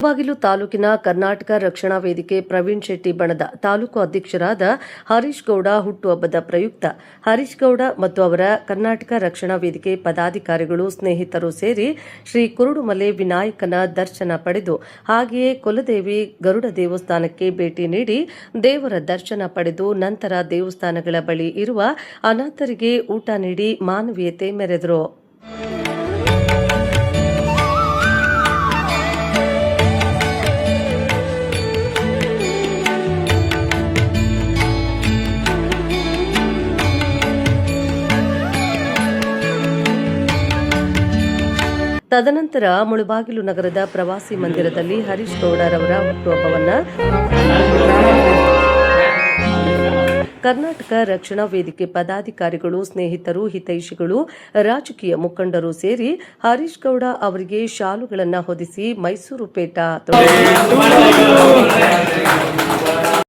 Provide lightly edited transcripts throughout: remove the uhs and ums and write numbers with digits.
ಬಾಗಿಲು ತಾಲೂಕಿನ ಕರ್ನಾಟಕ ರಕ್ಷಣಾ ವೇದಿಕೆ ಪ್ರವೀಣ್ ಶೆಟ್ಟಿ ಬಣದ ತಾಲೂಕು ಅಧ್ಯಕ್ಷರಾದ ಹರೀಶ್ ಗೌಡ ಹುಟ್ಟುಹಬ್ಬದ ಪ್ರಯುಕ್ತ ಹರೀಶ್ ಗೌಡ ಮತ್ತು ಅವರ ಕರ್ನಾಟಕ ರಕ್ಷಣಾ ವೇದಿಕೆ ಪದಾಧಿಕಾರಿಗಳು ಸ್ನೇಹಿತರು ಸೇರಿ ಶ್ರೀ ಕುರುಡುಮಲೆ ವಿನಾಯಕನ ದರ್ಶನ ಪಡೆದು ಹಾಗೆಯೇ ಕುಲದೇವಿ ಗರುಡ ದೇವಸ್ಥಾನಕ್ಕೆ ಭೇಟಿ ನೀಡಿ ದೇವರ ದರ್ಶನ ಪಡೆದು ನಂತರ ದೇವಸ್ಥಾನಗಳ ಬಳಿ ಇರುವ ಅನಾಥರಿಗೆ ಊಟ ನೀಡಿ ಮಾನವೀಯತೆ ಮೆರೆದರು. ತದನಂತರ ಮುಳಬಾಗಿಲು ನಗರದ ಪ್ರವಾಸಿ ಮಂದಿರದಲ್ಲಿ ಹರೀಶ್ ಗೌಡರವರ ಹುಟ್ಟುಹಬ್ಬವನ್ನು ಕರ್ನಾಟಕ ರಕ್ಷಣಾ ವೇದಿಕೆ ಪದಾಧಿಕಾರಿಗಳು, ಸ್ನೇಹಿತರು, ಹಿತೈಷಿಗಳು, ರಾಜಕೀಯ ಮುಖಂಡರು ಸೇರಿ ಹರೀಶ್ ಗೌಡ ಅವರಿಗೆ ಶಾಲುಗಳನ್ನು ಹೊದಿಸಿ ಮೈಸೂರು ಪೇಟ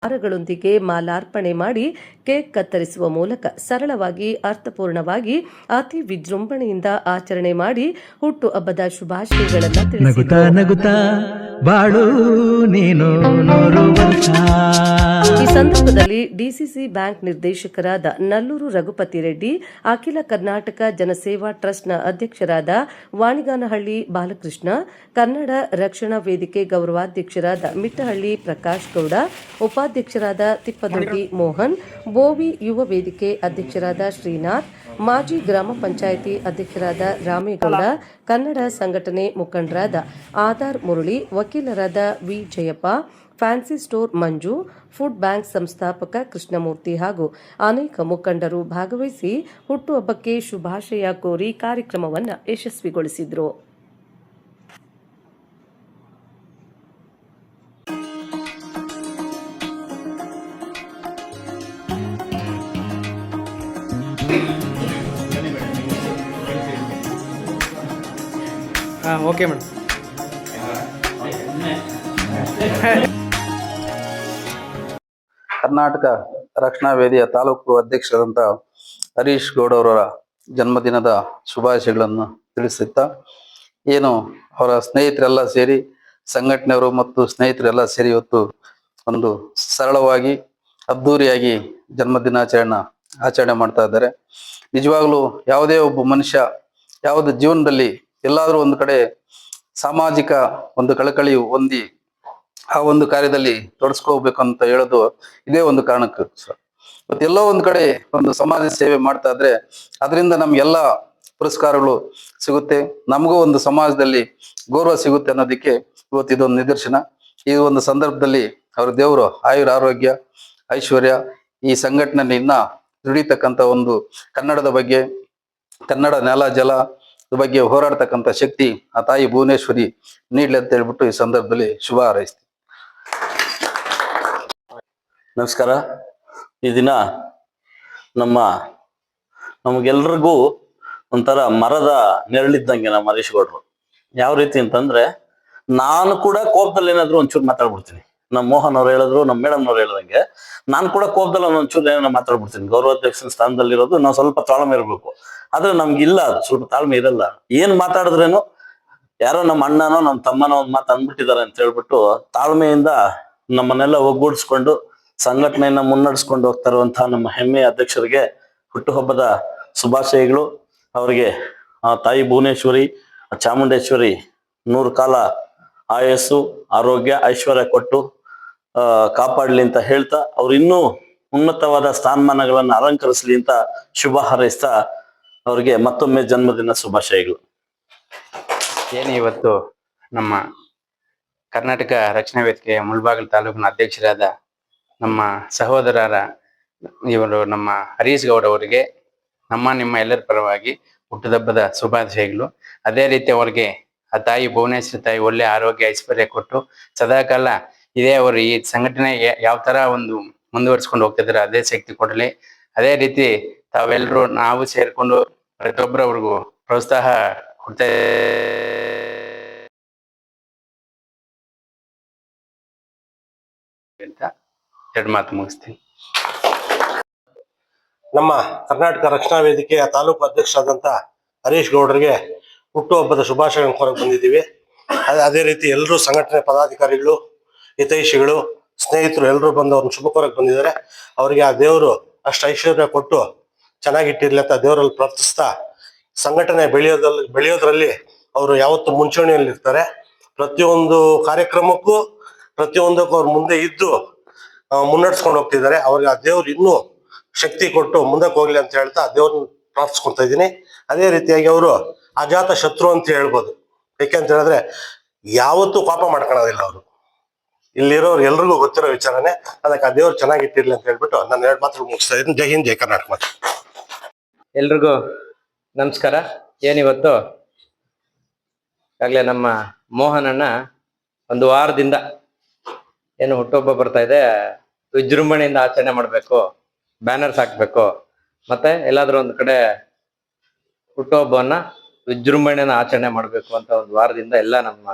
ಹಾರಗಳೊಂದಿಗೆ ಮಾಲಾರ್ಪಣೆ ಮಾಡಿ ಕೇಕ್ ಕತ್ತರಿಸುವ ಮೂಲಕ ಸರಳವಾಗಿ ಅರ್ಥಪೂರ್ಣವಾಗಿ ಅತಿ ವಿಜೃಂಭಣೆಯಿಂದ ಆಚರಣೆ ಮಾಡಿ ಹುಟ್ಟು ಹಬ್ಬದ ಶುಭಾಶಯಗಳನ್ನು ತಿಳಿಸಿದರು. ಈ ಸಂದರ್ಭದಲ್ಲಿ ಡಿಸಿಸಿ ಬ್ಯಾಂಕ್ ನಿರ್ದೇಶಕರಾದ ನಲ್ಲೂರು ರಘುಪತಿ ರೆಡ್ಡಿ, ಅಖಿಲ ಕರ್ನಾಟಕ ಜನಸೇವಾ ಟ್ರಸ್ಟ್ನ ಅಧ್ಯಕ್ಷರಾದ ವಾಣಿಗಾನಹಳ್ಳಿ ಬಾಲಕೃಷ್ಣ, ಕನ್ನಡ ರಕ್ಷಣಾ ವೇದಿಕೆ ಗೌರವಾಧ್ಯಕ್ಷರಾದ ಮಿಟ್ಟಹಳ್ಳಿ ಪ್ರಕಾಶ್ ಗೌಡ, ಉಪಾಧ್ಯಕ್ಷರಾದ ತಿಪ್ಪದೊಡ್ಡಿ ಮೋಹನ್, ಬೋವಿ ಯುವ ವೇದಿಕೆ ಅಧ್ಯಕ್ಷರಾದ ಶ್ರೀನಾಥ್, ಮಾಜಿ ಗ್ರಾಮ ಪಂಚಾಯಿತಿ ಅಧ್ಯಕ್ಷರಾದ ರಾಮೇಗೌಡ, ಕನ್ನಡ ಸಂಘಟನೆ ಮುಖಂಡರಾದ ಆಧಾರ್ ಮುರಳಿ, ವಕೀಲರಾದ ವಿ ಜಯಪ್ಪ, ಫ್ಯಾನ್ಸಿ ಸ್ಟೋರ್ ಮಂಜು, ಫುಡ್ ಬ್ಯಾಂಕ್ ಸಂಸ್ಥಾಪಕ ಕೃಷ್ಣಮೂರ್ತಿ ಹಾಗೂ ಅನೇಕ ಮುಖಂಡರು ಭಾಗವಹಿಸಿ ಹುಟ್ಟುಹಬ್ಬಕ್ಕೆ ಶುಭಾಶಯ ಕೋರಿ ಕಾರ್ಯಕ್ರಮವನ್ನು ಯಶಸ್ವಿಗೊಳಿಸಿದರು. Okay madam. ಕರ್ನಾಟಕ ರಕ್ಷಣಾ ವೇದಿಕೆಯ ತಾಲೂಕು ಅಧ್ಯಕ್ಷರಾದಂಥ ಹರೀಶ್ ಗೌಡ ಅವರ ಜನ್ಮದಿನದ ಶುಭಾಶಯಗಳನ್ನು ತಿಳಿಸುತ್ತಾ, ಏನು ಅವರ ಸ್ನೇಹಿತರೆಲ್ಲ ಸೇರಿ, ಸಂಘಟನೆಯವರು ಮತ್ತು ಸ್ನೇಹಿತರೆಲ್ಲ ಸೇರಿ ಇವತ್ತು ಒಂದು ಸರಳವಾಗಿ ಅದ್ಧೂರಿಯಾಗಿ ಆಚರಣೆ ಮಾಡ್ತಾ ಇದ್ದಾರೆ. ನಿಜವಾಗ್ಲೂ ಯಾವುದೇ ಒಬ್ಬ ಮನುಷ್ಯ ಯಾವುದೇ ಜೀವನದಲ್ಲಿ ಎಲ್ಲಾದ್ರೂ ಒಂದು ಕಡೆ ಸಾಮಾಜಿಕ ಒಂದು ಕಳಕಳಿ ಹೊಂದಿ ಆ ಒಂದು ಕಾರ್ಯದಲ್ಲಿ ತೊಡಸ್ಕೋಬೇಕಂತ ಹೇಳೋದು ಇದೇ ಒಂದು ಕಾರಣಕ್ಕೆ ಸರ್. ಇವತ್ತೆಲ್ಲೋ ಒಂದು ಕಡೆ ಒಂದು ಸಮಾಜ ಸೇವೆ ಮಾಡ್ತಾ ಇದ್ರೆ ಅದರಿಂದ ನಮ್ಗೆಲ್ಲ ಪುರಸ್ಕಾರಗಳು ಸಿಗುತ್ತೆ, ನಮಗೂ ಒಂದು ಸಮಾಜದಲ್ಲಿ ಗೌರವ ಸಿಗುತ್ತೆ ಅನ್ನೋದಕ್ಕೆ ಇವತ್ತು ಇದೊಂದು ನಿದರ್ಶನ. ಈ ಒಂದು ಸಂದರ್ಭದಲ್ಲಿ ಅವ್ರ ದೇವರು ಆಯುರ ಆರೋಗ್ಯ ಐಶ್ವರ್ಯ ಈ ಸಂಘಟನೆ ಇನ್ನ ದುಡಿತಕ್ಕಂಥ ಒಂದು ಕನ್ನಡದ ಬಗ್ಗೆ, ಕನ್ನಡ ನೆಲ ಜಲ ಬಗ್ಗೆ ಹೋರಾಡ್ತಕ್ಕಂಥ ಶಕ್ತಿ ಆ ತಾಯಿ ಭುವನೇಶ್ವರಿ ನೀಡ್ಲಿ ಅಂತ ಹೇಳ್ಬಿಟ್ಟು ಈ ಸಂದರ್ಭದಲ್ಲಿ ಶುಭ ಹಾರೈಸ್ತೀನಿ. ನಮಸ್ಕಾರ. ಈ ದಿನ ನಮಗೆಲ್ರಿಗೂ ಒಂಥರ ಮರದ ನೆರಳಿದ್ದಂಗೆ ನಮ್ಮ ಹರೀಶ್ ಗೌಡ್ರು. ಯಾವ ರೀತಿ ಅಂತಂದ್ರೆ, ನಾನು ಕೂಡ ಕೋಪದಲ್ಲಿ ಏನಾದ್ರು ಒಂಚೂರು ಮಾತಾಡ್ಬಿಡ್ತೀನಿ. ನಮ್ಮ ಮೋಹನ್ ಅವ್ರು ಹೇಳಿದ್ರು, ನಮ್ಮ ಮೇಡಮ್ ಅವ್ರು ಹೇಳ್ದಂಗೆ ನಾನು ಕೂಡ ಕೋಪದಲ್ಲಿ ಒಂಚೂರು ಏನೋ ಮಾತಾಡ್ಬಿಡ್ತೀನಿ. ಗೌರವಾಧ್ಯಕ್ಷನ ಸ್ಥಾನದಲ್ಲಿರೋದು ನಾವು ಸ್ವಲ್ಪ ತಾಳ್ಮೆ ಇರಬೇಕು. ಆದ್ರೆ ನಮ್ಗಿಲ್ಲ, ಅದು ಸ್ವಲ್ಪ ತಾಳ್ಮೆ ಇರಲ್ಲ. ಏನ್ ಮಾತಾಡಿದ್ರೇನು ಯಾರೋ ನಮ್ಮ ಅಣ್ಣನೋ ನಮ್ಮ ತಮ್ಮನೋ ಒಂದ್ ಮಾತು ಅಂದ್ಬಿಟ್ಟಿದ್ದಾರೆ ಅಂತ ಹೇಳ್ಬಿಟ್ಟು ತಾಳ್ಮೆಯಿಂದ ನಮ್ಮನ್ನೆಲ್ಲ ಒಗ್ಗೂಡಿಸ್ಕೊಂಡು ಸಂಘಟನೆಯನ್ನ ಮುನ್ನಡೆಸ್ಕೊಂಡು ಹೋಗ್ತಾ ಇರುವಂತಹ ನಮ್ಮ ಹೆಮ್ಮೆಯ ಅಧ್ಯಕ್ಷರಿಗೆ ಹುಟ್ಟುಹಬ್ಬದ ಶುಭಾಶಯಗಳು. ಅವರಿಗೆ ತಾಯಿ ಭುವನೇಶ್ವರಿ ಚಾಮುಂಡೇಶ್ವರಿ 100 ಕಾಲ ಆಯಸ್ಸು ಆರೋಗ್ಯ ಐಶ್ವರ್ಯ ಕೊಟ್ಟು ಕಾಪಾಡ್ಲಿ ಅಂತ ಹೇಳ್ತಾ, ಅವ್ರು ಇನ್ನೂ ಉನ್ನತವಾದ ಸ್ಥಾನಮಾನಗಳನ್ನ ಅಲಂಕರಿಸ್ಲಿ ಅಂತ ಶುಭ ಹಾರೈಸ್ತಾ ಅವ್ರಿಗೆ ಮತ್ತೊಮ್ಮೆ ಜನ್ಮದಿನ ಶುಭಾಶಯಗಳು. ಏನು ಇವತ್ತು ನಮ್ಮ ಕರ್ನಾಟಕ ರಕ್ಷಣಾ ವೇದಿಕೆಯ ಮುಳಬಾಗಿಲು ತಾಲೂಕಿನ ಅಧ್ಯಕ್ಷರಾದ ನಮ್ಮ ಸಹೋದರರ ಇವರು ನಮ್ಮ ಹರೀಶ್ ಗೌಡ ಅವರಿಗೆ ನಿಮ್ಮ ಎಲ್ಲರ ಪರವಾಗಿ ಹುಟ್ಟುಹಬ್ಬದ ಶುಭಾಶಯಗಳು. ಅದೇ ರೀತಿ ಅವರಿಗೆ ಆ ತಾಯಿ ಭುವನೇಶ್ವರಿ ತಾಯಿ ಒಳ್ಳೆ ಆರೋಗ್ಯ ಐಶ್ವರ್ಯ ಕೊಟ್ಟು ಸದಾಕಾಲ ಇದೇ ಅವರು ಈ ಸಂಘಟನೆ ಯಾವ ತರ ಒಂದು ಮುಂದುವರಿಸ್ಕೊಂಡು ಹೋಗ್ತಿದ್ದಾರೆ ಅದೇ ಶಕ್ತಿ ಕೊಡಲಿ. ಅದೇ ರೀತಿ ತಾವೆಲ್ಲರೂ ನಾವು ಸೇರ್ಕೊಂಡು ಪ್ರತಿಯೊಬ್ಬರವ್ರಿಗೂ ಪ್ರೋತ್ಸಾಹ ಕೊಡ್ತಾ ಅಂತ ಎರಡು ಮಾತು ಮುಗಿಸ್ತೀನಿ. ನಮ್ಮ ಕರ್ನಾಟಕ ರಕ್ಷಣಾ ವೇದಿಕೆಯ ತಾಲೂಕು ಅಧ್ಯಕ್ಷರಾದಂಥ ಹರೀಶ್ ಗೌಡರಿಗೆ ಹುಟ್ಟುಹಬ್ಬದ ಶುಭಾಶಯಗಳನ್ನು ಕೋರಕ್ಕೆ ಬಂದಿದ್ದೀವಿ. ಅದೇ ರೀತಿ ಎಲ್ಲರೂ ಸಂಘಟನೆ ಪದಾಧಿಕಾರಿಗಳು, ಹಿತೈಷಿಗಳು, ಸ್ನೇಹಿತರು ಎಲ್ಲರೂ ಬಂದು ಅವ್ರನ್ನ ಶುಭ ಕೋರಕ್ಕೆ ಬಂದಿದ್ದಾರೆ. ಅವರಿಗೆ ಆ ದೇವರು ಅಷ್ಟು ಐಶ್ವರ್ಯ ಕೊಟ್ಟು ಚೆನ್ನಾಗಿಟ್ಟಿರ್ಲಿ ಅಂತ ದೇವರಲ್ಲಿ ಪ್ರಾರ್ಥಿಸ್ತಾ, ಸಂಘಟನೆ ಬೆಳೆಯೋದ್ರಲ್ಲಿ ಅವರು ಯಾವತ್ತು ಮುಂಚೂಣಿಯಲ್ಲಿ ಇರ್ತಾರೆ. ಪ್ರತಿಯೊಂದು ಕಾರ್ಯಕ್ರಮಕ್ಕೂ ಪ್ರತಿಯೊಂದಕ್ಕೂ ಅವ್ರು ಮುಂದೆ ಇದ್ದು ಮುನ್ನಡೆಸ್ಕೊಂಡು ಹೋಗ್ತಿದ್ದಾರೆ. ಅವ್ರಿಗೆ ಆ ದೇವ್ರು ಇನ್ನೂ ಶಕ್ತಿ ಕೊಟ್ಟು ಮುಂದಕ್ಕೆ ಹೋಗ್ಲಿ ಅಂತ ಹೇಳ್ತಾ ದೇವ್ರನ್ನ ಪ್ರಾರ್ಥಿಸ್ಕೊತಾ ಇದ್ದೀನಿ. ಅದೇ ರೀತಿಯಾಗಿ ಅವರು ಅಜಾತ ಶತ್ರು ಅಂತ ಹೇಳ್ಬೋದು. ಯಾಕೆಂತ ಹೇಳಿದ್ರೆ ಯಾವತ್ತೂ ಪಾಪ ಮಾಡ್ಕೊಳ್ಳೋದಿಲ್ಲ ಅವರು. ಇಲ್ಲಿರೋರು ಎಲ್ರಿಗೂ ಗೊತ್ತಿರೋ ವಿಚಾರನೆ. ಅದಕ್ಕೆ ಆ ದೇವ್ರು ಚೆನ್ನಾಗಿಟ್ಟಿರ್ಲಿ ಅಂತ ಹೇಳ್ಬಿಟ್ಟು ನಾನು 2 ಮಾತು ಮುಗಿಸ್ತಾ ಇದ್ದೀನಿ. ಜೈ ಹಿಂದ್, ಜೈ ಕರ್ನಾಟಕ ಮಾತು. ಎಲ್ರಿಗೂ ನಮಸ್ಕಾರ. ಏನಿವತ್ತು ಆಗ್ಲೇ ನಮ್ಮ ಮೋಹನಣ್ಣ ಒಂದು ವಾರದಿಂದ ಏನು ಹುಟ್ಟುಹಬ್ಬ ಬರ್ತಾ ಇದೆ, ವಿಜೃಂಭಣೆಯಿಂದ ಆಚರಣೆ ಮಾಡಬೇಕು, ಬ್ಯಾನರ್ಸ್ ಹಾಕ್ಬೇಕು, ಮತ್ತೆ ಎಲ್ಲಾದ್ರೂ ಒಂದು ಕಡೆ ಹುಟ್ಟುಹಬ್ಬವನ್ನ ವಿಜೃಂಭಣೆಯಿಂದ ಆಚರಣೆ ಮಾಡಬೇಕು ಅಂತ ಒಂದು ವಾರದಿಂದ ಎಲ್ಲ ನಮ್ಮ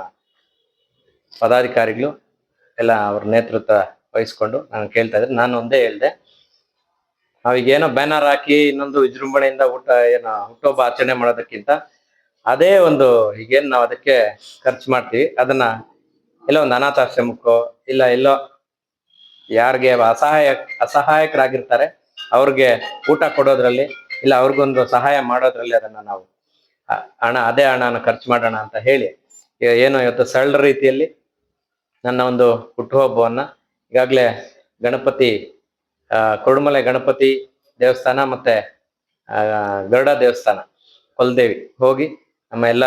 ಪದಾಧಿಕಾರಿಗಳು ಎಲ್ಲ ಅವ್ರ ನೇತೃತ್ವ ವಹಿಸ್ಕೊಂಡು ನಾನು ಕೇಳ್ತಾ ಇದ್ರೆ, ನಾನು ಒಂದೇ ಹೇಳ್ದೆ, ನಾವೀಗೇನೋ ಬ್ಯಾನರ್ ಹಾಕಿ ಇನ್ನೊಂದು ವಿಜೃಂಭಣೆಯಿಂದ ಹುಟ್ಟುಹಬ್ಬ ಆಚರಣೆ ಮಾಡೋದಕ್ಕಿಂತ ಅದೇ ಒಂದು ಈಗೇನು ನಾವು ಅದಕ್ಕೆ ಖರ್ಚು ಮಾಡ್ತೀವಿ ಅದನ್ನ ಎಲ್ಲೋ ಒಂದು ಅನಾಥಾಶ್ರಮಕ್ಕೋ ಇಲ್ಲ ಎಲ್ಲೋ ಯಾರಿಗೆ ಅಸಹಾಯಕರಾಗಿರ್ತಾರೆ ಅವ್ರಿಗೆ ಊಟ ಕೊಡೋದ್ರಲ್ಲಿ ಇಲ್ಲ ಅವ್ರಿಗೊಂದು ಸಹಾಯ ಮಾಡೋದ್ರಲ್ಲಿ ಅದನ್ನ ನಾವು ಅದೇ ಹಣನ ಖರ್ಚು ಮಾಡೋಣ ಅಂತ ಹೇಳಿ ಏನು ಇವತ್ತು ಸರಳ ರೀತಿಯಲ್ಲಿ ನನ್ನ ಒಂದು ಹುಟ್ಟುಹಬ್ಬವನ್ನ ಈಗಾಗಲೇ ಗಣಪತಿ ಕೊಡುಮಲೆ ಗಣಪತಿ ದೇವಸ್ಥಾನ ಮತ್ತೆ ಗರುಡ ದೇವಸ್ಥಾನ ಕೊಲ್ದೇವಿ ಹೋಗಿ ನಮ್ಮ ಎಲ್ಲ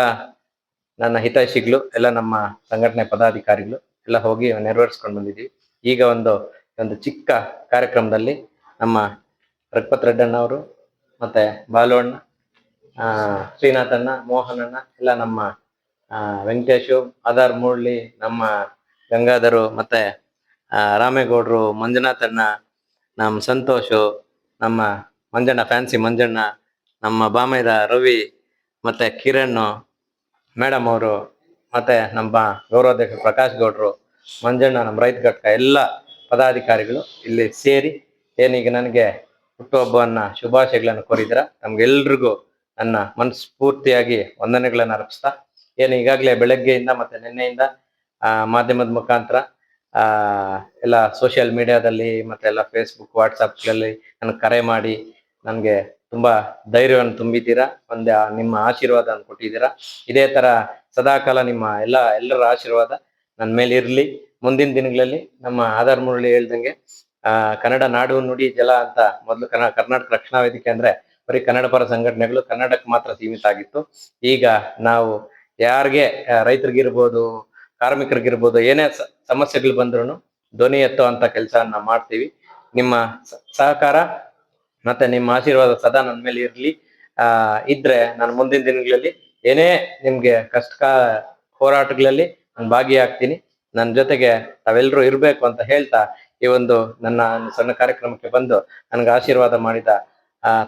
ನನ್ನ ಹಿತೈಷಿಗಳು ಎಲ್ಲ ನಮ್ಮ ಸಂಘಟನೆ ಪದಾಧಿಕಾರಿಗಳು ಎಲ್ಲ ಹೋಗಿ ನೆರವೇರಿಸ್ಕೊಂಡು ಬಂದಿದ್ದೀವಿ. ಈಗ ಒಂದು ಚಿಕ್ಕ ಕಾರ್ಯಕ್ರಮದಲ್ಲಿ ನಮ್ಮ ರಘುಪತ್ ರೆಡ್ಡಣ್ಣ ಅವರು ಮತ್ತೆ ಬಾಲುವಣ್ಣ, ಶ್ರೀನಾಥಣ್ಣ, ಮೋಹನಣ್ಣ ಎಲ್ಲ ನಮ್ಮ ವೆಂಕಟೇಶು, ಆಧಾರ್ ಮೂರ್ಳಿ, ನಮ್ಮ ಗಂಗಾಧರು, ಮತ್ತೆ ರಾಮೇಗೌಡರು, ಮಂಜುನಾಥಣ್ಣ, ನಮ್ಮ ಸಂತೋಷು, ನಮ್ಮ ಮಂಜಣ್ಣ ಫ್ಯಾನ್ಸಿ ಮಂಜಣ್ಣ, ನಮ್ಮ ಬಾಮೈದ ರವಿ, ಮತ್ತೆ ಕಿರಣ್ ಮೇಡಮ್ ಅವರು, ಮತ್ತೆ ನಮ್ಮ ಗೌರವಾಧ್ಯಕ್ಷ ಪ್ರಕಾಶ್ ಗೌಡ್ರು, ಮಂಜಣ್ಣ, ನಮ್ಮ ರೈತ ಘಟಕ ಎಲ್ಲ ಪದಾಧಿಕಾರಿಗಳು ಇಲ್ಲಿ ಸೇರಿ ಏನೀಗ ನನಗೆ ಹುಟ್ಟುಹಬ್ಬವನ್ನ ಶುಭಾಶಯಗಳನ್ನು ಕೋರಿದ್ರ ನಮ್ಗೆಲ್ರಿಗೂ ನನ್ನ ಮನಸ್ಫೂರ್ತಿಯಾಗಿ ವಂದನೆಗಳನ್ನು ಅರ್ಪಿಸ್ತಾ, ಏನು ಈಗಾಗಲೇ ಬೆಳಗ್ಗೆಯಿಂದ ಮತ್ತೆ ನಿನ್ನೆಯಿಂದ ಮಾಧ್ಯಮದ ಮುಖಾಂತರ ಎಲ್ಲ ಸೋಷಿಯಲ್ ಮೀಡಿಯಾದಲ್ಲಿ ಮತ್ತೆ ಎಲ್ಲ ಫೇಸ್ಬುಕ್ ವಾಟ್ಸಪ್ಗಳಲ್ಲಿ ನನಗೆ ಕರೆ ಮಾಡಿ ನನಗೆ ತುಂಬಾ ಧೈರ್ಯವನ್ನು ತುಂಬಿದ್ದೀರಾ, ನಿಮ್ಮ ಆಶೀರ್ವಾದ ಕೊಟ್ಟಿದ್ದೀರಾ. ಇದೇ ತರ ಸದಾಕಾಲ ನಿಮ್ಮ ಎಲ್ಲರ ಆಶೀರ್ವಾದ ನನ್ನ ಮೇಲೆ ಇರ್ಲಿ. ಮುಂದಿನ ದಿನಗಳಲ್ಲಿ ನಮ್ಮ ಆಧಾರ್ ಮುರಳಿ ಹೇಳ್ದಂಗೆ ಕನ್ನಡ ನಾಡು ನುಡಿ ಜಲ ಅಂತ ಮೊದಲು ಕರ್ನಾಟಕ ರಕ್ಷಣಾ ವೇದಿಕೆ ಅಂದ್ರೆ ಬರೀ ಕನ್ನಡ ಪರ ಸಂಘಟನೆಗಳು ಕನ್ನಡಕ್ಕೆ ಮಾತ್ರ ಸೀಮಿತ ಆಗಿತ್ತು. ಈಗ ನಾವು ಯಾರಿಗೆ ರೈತರಿಗಿರ್ಬೋದು, ಕಾರ್ಮಿಕರಿಗಿರ್ಬೋದು, ಏನೇ ಸಮಸ್ಯೆಗಳು ಬಂದ್ರು ಧ್ವನಿ ಎತ್ತುವಂತ ಕೆಲಸವನ್ನ ಮಾಡ್ತೀವಿ. ನಿಮ್ಮ ಸಹಕಾರ ಮತ್ತೆ ನಿಮ್ಮ ಆಶೀರ್ವಾದ ಸದಾ ನನ್ನ ಮೇಲೆ ಇರ್ಲಿ. ಇದ್ರೆ ನಾನು ಮುಂದಿನ ದಿನಗಳಲ್ಲಿ ಏನೇ ನಿಮ್ಗೆ ಕಷ್ಟ ಹೋರಾಟಗಳಲ್ಲಿ ನಾನು ಭಾಗಿಯಾಗ್ತೀನಿ. ನನ್ನ ಜೊತೆಗೆ ತಾವೆಲ್ಲರೂ ಇರ್ಬೇಕು ಅಂತ ಹೇಳ್ತಾ ಈ ಒಂದು ನನ್ನ ಸಣ್ಣ ಕಾರ್ಯಕ್ರಮಕ್ಕೆ ಬಂದು ನನ್ಗೆ ಆಶೀರ್ವಾದ ಮಾಡಿದ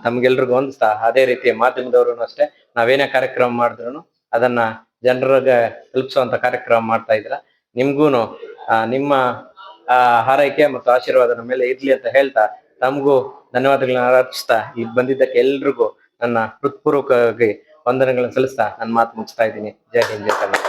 ತಮ್ಗೆಲ್ರಿಗೂ ಹೊಂದಿಸ್ತಾ, ಅದೇ ರೀತಿ ಮಾಧ್ಯಮದವರು ಅಷ್ಟೇ ನಾವೇನೇ ಕಾರ್ಯಕ್ರಮ ಮಾಡಿದ್ರು ಅದನ್ನ ಜನರಿಗೆ ತಲುಪಿಸುವಂತ ಕಾರ್ಯಕ್ರಮ ಮಾಡ್ತಾ ಇದ್ರ. ನಿಮ್ಗೂನು ನಿಮ್ಮ ಹಾರೈಕೆ ಮತ್ತು ಆಶೀರ್ವಾದ ನಮ್ಮ ಮೇಲೆ ಇರ್ಲಿ ಅಂತ ಹೇಳ್ತಾ ತಮಗೂ ಧನ್ಯವಾದಗಳನ್ನ ಅರ್ಪಿಸ್ತಾ ಇಲ್ಲಿ ಬಂದಿದ್ದಕ್ಕೆ ಎಲ್ರಿಗೂ ನನ್ನ ಹೃತ್ಪೂರ್ವಕವಾಗಿ ವಂದನೆಗಳನ್ನು ಸಲ್ಲಿಸ್ತಾ ನನ್ನ ಮಾತು ಮುಗಿಸ್ತಾ ಇದ್ದೀನಿ. ಜೈ ಹಿಂದ್, ಜೈ ಕರ್ನಾಟಕ.